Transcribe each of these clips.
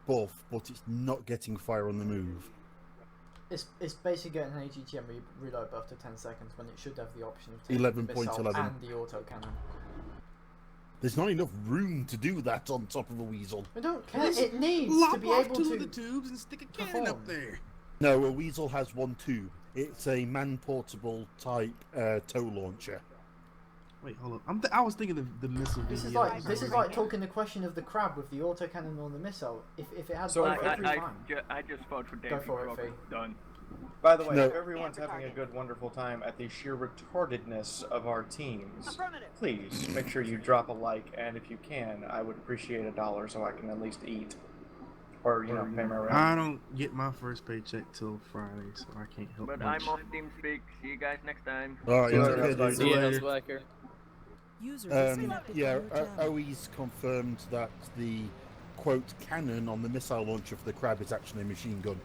buff, but it's not getting fire on the move. It's basically getting an AGTM reload buff to 10 seconds when it should have the option of taking the missile 11.11. and the autocannon. There's not enough room to do that on top of a weasel. I don't care. It needs to be able to the tubes and stick a cannon up there. No, a weasel has one tube. It's a man-portable type tow launcher. Wait, hold up. I was thinking of the missile. This is like talking the question of the crab with the autocannon or the missile. If it has both, I just vote for David. Go for it, Fee. Done. By the way, if everyone's having a good, wonderful time at the sheer retardedness of our teams, please make sure you drop a like, and if you can, I would appreciate $1 so I can at least eat. Or, pay my rent. I don't get my first paycheck till Friday, so I can't help But much. I'm on TeamSpeak. See you guys next time. Alright, See you later. OE's confirmed that the quote cannon on the missile launcher for the crab is actually a machine gun.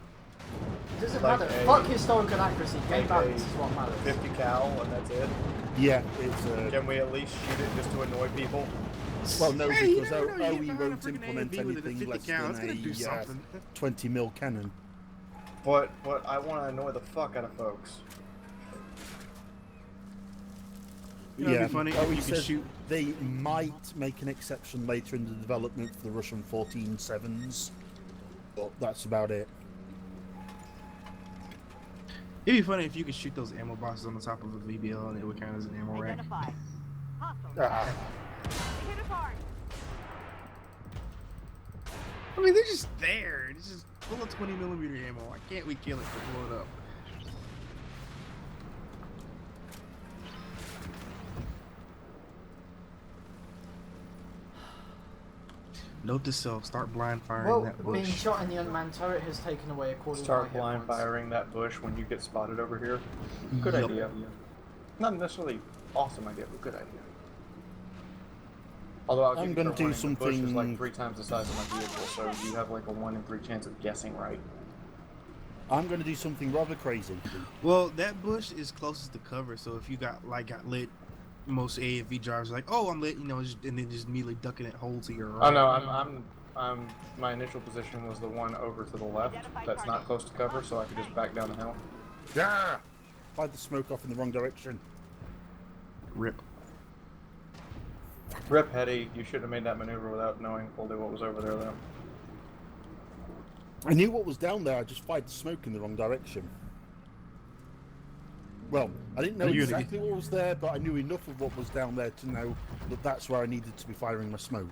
It doesn't matter. Fuck historical accuracy. Game balance is what matters. 50 cal and that's it? Yeah, it's Can we at least shoot it just to annoy people? well, no, Hey, because you never know, you OE can won't find a freaking implement AV with a anything 50 less cal. It's than gonna do something. 20 mil cannon. But I want to annoy the fuck out of folks. You know, it'd be funny if OE you could says shoot. they might make an exception later in the development for the Russian 14-7s, but that's about it. It'd be funny if you could shoot those ammo boxes on the top of a VBL and it would count as an ammo rack. I mean, they're just there. It's just full of 20mm ammo. Why can't we kill it to blow it up? Note to self: start blind firing that bush. Being shot in the unmanned turret has taken away a quarter Start of my blind hit points. firing that bush when you get spotted over here. Good Yup. idea. Not necessarily awesome idea, but good idea. Although I'll I'm give you gonna fair do warning, the bush is like something- 3 times the size of my vehicle, so you have like a 1 in 3 chance of guessing right. I'm going to do something rather crazy. Well, that bush is closest to cover, so if you got lit, most AFV drivers are like, "Oh, I'm lit," and then just immediately ducking that hole to your right. Oh no, I'm my initial position was the one over to the left. That's not close to cover, so I could just back down the hill. Yeah! Fired the smoke off in the wrong direction. Rip. Rip Hetty, you should have made that maneuver without knowing fully what was over there though. I knew what was down there, I just fired the smoke in the wrong direction. Well, I didn't know exactly what was there, but I knew enough of what was down there to know that that's where I needed to be firing my smoke.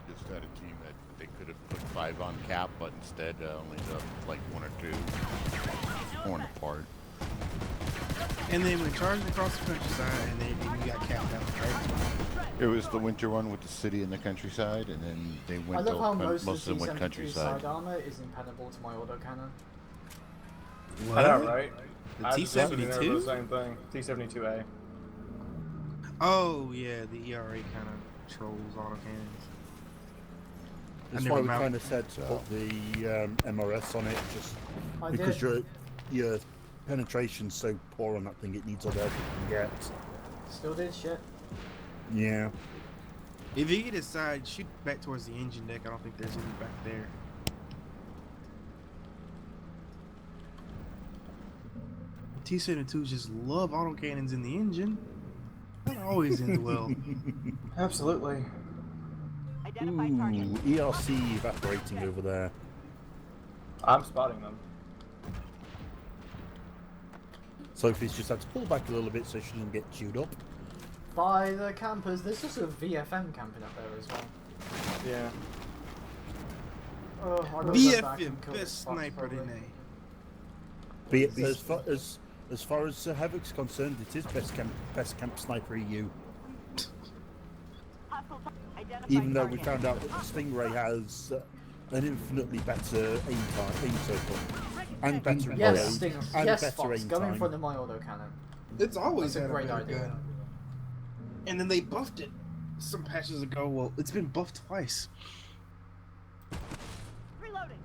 Just had a team that they could have put 5 on cap, but instead only up like 1 or 2, torn apart. And then we charged across the countryside, and then we got capped out, right? It was the winter one with the city and the countryside, and then they I went love how to, most most of of the them went T-72 countryside. side armor is impenetrable to my autocannon. I know, right? The I was just sitting there for the T-72? same thing. T-72A. Oh yeah, the ERA kind of trolls autocannons. That's why we kind of said to put the MRS on it, just I because did. your penetration's so poor on that thing, it needs all the help it can get. Still did shit. Yeah. If you get inside, shoot back towards the engine deck. I don't think there's any back there. T-72s just love autocannons in the engine. That always ends well. Absolutely. Ooh, ERC evaporating over there. I'm spotting them. Sophie's just had to pull back a little bit so she doesn't get chewed up. By the campers, there's also a VFM camping up there as well. Yeah. Oh, I gotta go back VFM, and kill best this box, sniper probably. today. But as far as Havoc's concerned, it is best camp sniper EU. Even though we found out that the Stingray has an infinitely better aim circle, and better Yes, reload, Sting. and Yes, better Fox. aim Go in time. front of my autocannon. It's always That's a had great better idea. gun. And then they buffed it some patches ago. Well, it's been buffed twice. Reloading.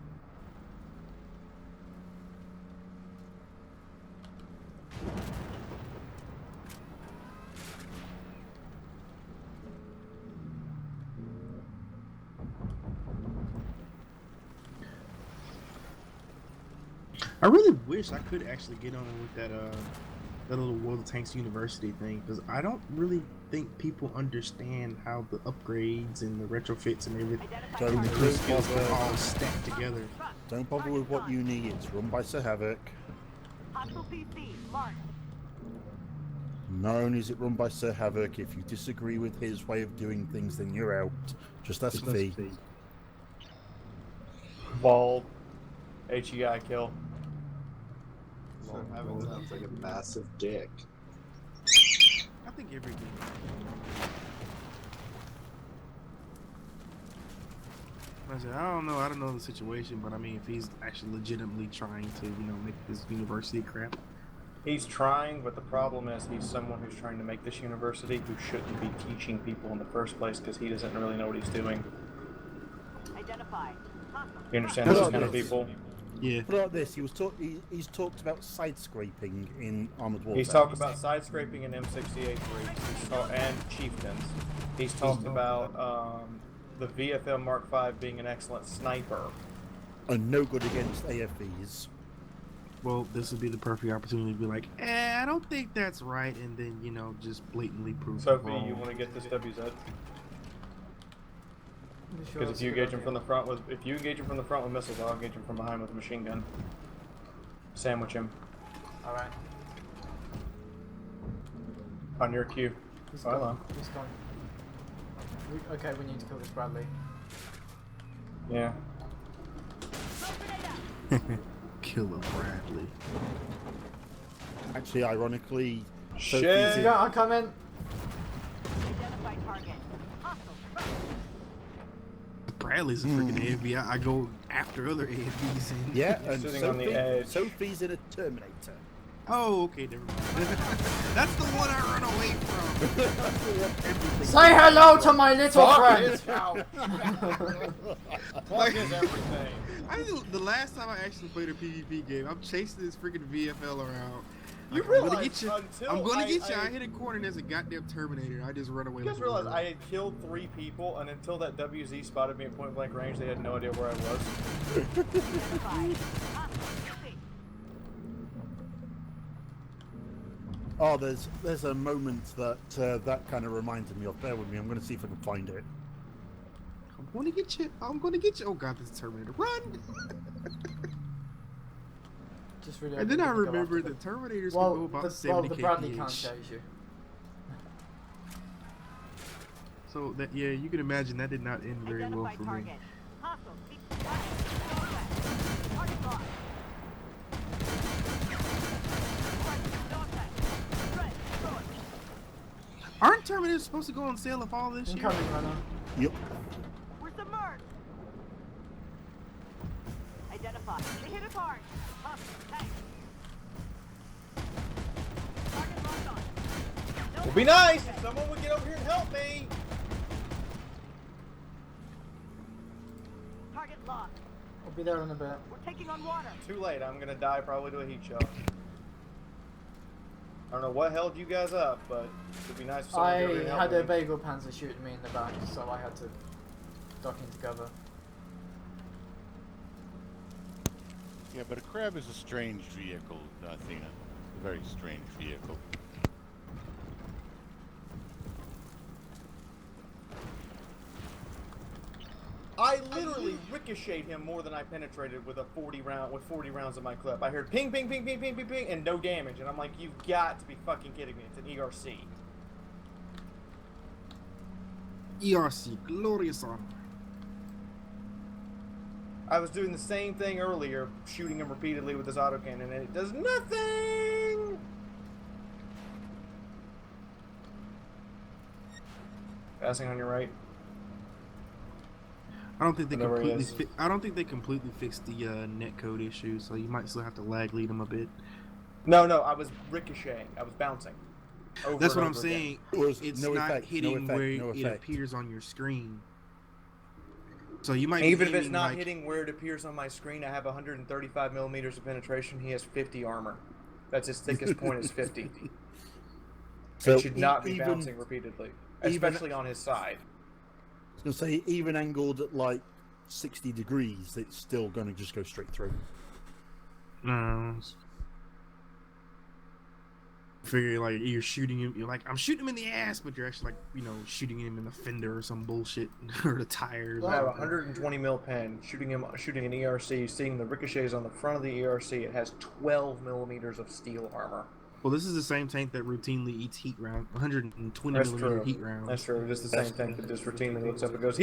I really wish I could actually get on with that little World of Tanks University thing, because I don't really think people understand how the upgrades and the retrofits and everything Don't the bother. skills are all stacked together. Don't bother with what you need. It's run by Sir Havoc. Hostile PC. Mark. Not only is it run by Sir Havoc, if you disagree with his way of doing things, then you're out. Just ask V. Bald. HEI kill. Well, Havoc sounds like a massive dick. I think everything. I said, I don't know the situation, but I mean, if he's actually legitimately trying to, make this university crap. He's trying, but the problem is he's someone who's trying to make this university who shouldn't be teaching people in the first place because he doesn't really know what he's doing. Identify. Hostile. You understand those kind of people? Yeah. Put it like this: he's talked about side scraping in Armored Warfare. He's talked about side scraping in M68 and Chieftains. He's talked about the VFL Mark V being an excellent sniper. And no good against AFVs. Well, this would be the perfect opportunity to be like, I don't think that's right, and then, just blatantly prove it Sophie, wrong. you want to get this WZ? Sure, Because that's if you a good engage him idea. from the front with missiles, I'll engage him from behind with a machine gun. Sandwich him Alright. on your cue. He's Hold gone. on. He's gone. Okay, we need to kill this Bradley. Yeah. Killer Bradley. Actually, ironically, Shit. So, yeah, I'm coming. Identify target. Hostile. Bradley's a freaking AFB. I go after other AFBs. And... yeah, He's and sitting on the Sophie, edge. Sophie's in a Terminator. Oh, okay, never mind. That's the one I run away from. Say hello to my little Fuck friend. his couch. Fuck his everything. The last time I actually played a PvP game, I'm chasing this freaking VFL around. You I'm gonna realize get you. until I'm gonna I- get you. I- I hit a corner and there's a goddamn Terminator. I just run away. You guys with realize the I had killed 3 people, and until that WZ spotted me at point blank range, they had no idea where I was. Identify. Hostile PC. Oh, there's a moment that that kind of reminded me of. Bear with me. I'm going to see if I can find it. I'm gonna get you. I'm gonna get you. Oh god, this is Terminator. Run! Just really And then I hoping we can go remember after the Terminators Well, can go about the 70 Bradley kph. can't chase you. So that you can imagine that did not end very well Identify for target. me. Hostile. Target locked. Aren't Terminators supposed to go on sale of all this I'm year? coming, runner. Yep. We're submerged. Identify. They hit us hard. Hostile. Tank. Target locked on. No It'd be nice if someone would get over here and help me. target locked. I'll be there in a bit. We're taking on water. Too late. I'm gonna die probably to a heat shock. I don't know what held you guys up, but it'd be nice if someone would get over here I and had help a me. bagel panzer shooting me in the back, so I had to duck into cover. Yeah, but a crab is a strange vehicle, Athena. A very strange vehicle. I literally ricocheted him more than I penetrated with 40 rounds of my clip. I heard ping, ping, ping, ping, ping, ping, ping, and no damage. And I'm like, you've got to be fucking kidding me. It's an ERC. ERC, glorious honor. I was doing the same thing earlier, shooting him repeatedly with his autocannon, and it does nothing! Passing on your right. I don't think they Whatever he completely. is. I don't think they completely fixed the netcode issue, so you might still have to lag lead them a bit. No, I was ricocheting. I was bouncing. Over That's and what I'm over again. saying. It was It's no not effect, hitting no effect, where no it effect. appears on your screen. So you might Even be if it's aiming, not like, hitting where it appears on my screen, I have 135 millimeters of penetration. He has 50 armor. That's his thickest point is 50. So It should not be even- bouncing repeatedly, even- especially on his side. I was going to say, even angled at like 60 degrees, it's still going to just go straight through. No. Figure like you're shooting him. You're like, I'm shooting him in the ass, but you're actually like, shooting him in the fender or some bullshit or the tires. I have a 120 mil pen, shooting an ERC, seeing the ricochets on the front of the ERC. It has 12 millimeters of steel armor. Well, this is the same tank that routinely eats heat round, 120 That's millimeter true. heat rounds. That's true. It is the same thing that just routinely looks up and goes,